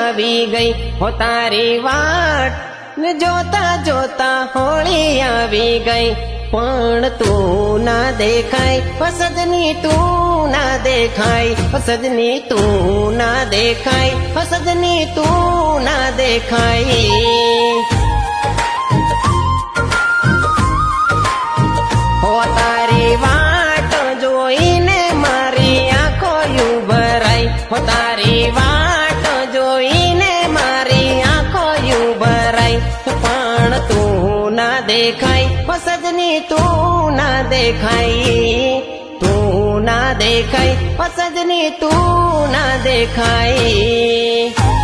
આવી ગઈ હો તારી વાટ ને જોતા જોતા હોળી આવી ગઈ પણ તું ના દેખાય સજની તું ના દેખાય સજની તું ના દેખાય સજની તું ના દેખાય હો તારી વાટ જોઈને મારી આંખો ભરાઈ હો તારી વાટ જોઈને મારી આંખો ભરાઈ પણ તું ના દેખાય સજની તું ના દેખાય તું ના દેખાય સજની તું ના દેખાય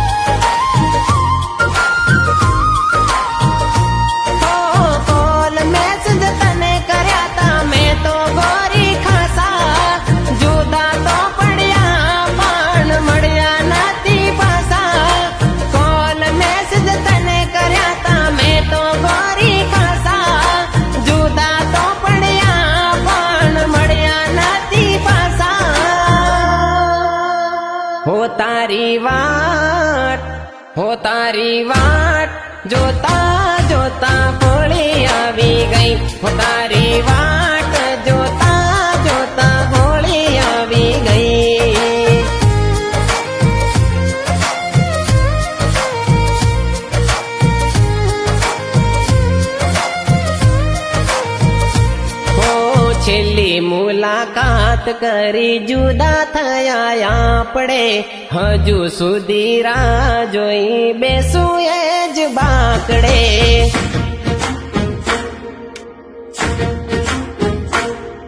હો તારી વાટ જોતા જોતા હોળી આવી ગઈ હો તારી વાટ જોતા જોતા હોળી આવી ગઈ હો છેલ્લી મુલાકાત કરી જુદા થયા આપણે હજુ સુધી રાહ જોઈ બેસું એ જ બાકડે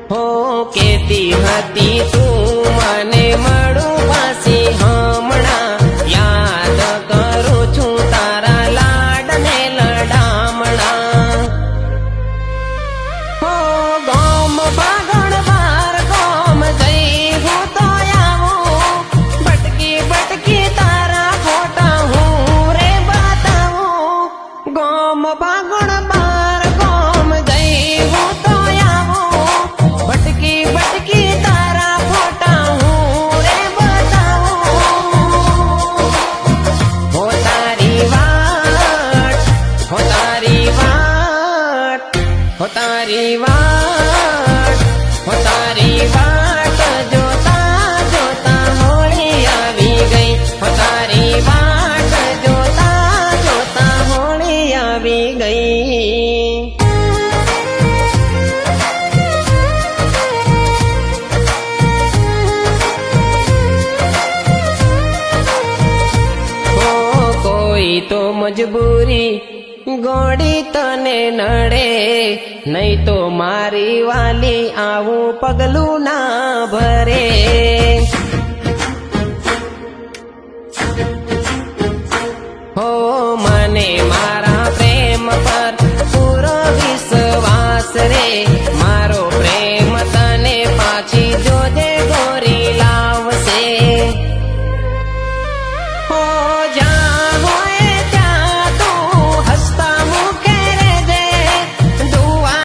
હો કેતી હતી તું મને મળું પાછી હમણાં યાદ કરું છું તારા લાડ ને લડામણા હો ગોમ ભાગણ બાર ગોમ જઈ હું તો આવું ભટકી ભટકી તારા ફોટા હું રે બતાવું ગોમ ભાગણ બાર ગોમ જઈ હું તો આવું ભટકી ભટકી તારા ફોટા હું રે બતાવું હો તારી વાટ હો તારી વાટ હો તારી વાટ હો તારી વાટ જોતા જોતા હોળી આવી ગઈ હો તારી વાટ જોતા જોતા હોળી આવી ગઈ કોઈ તો મજબૂરી ગોળી તને નડે નહીં તો મારી વાલી આવું પગલું ના ભરે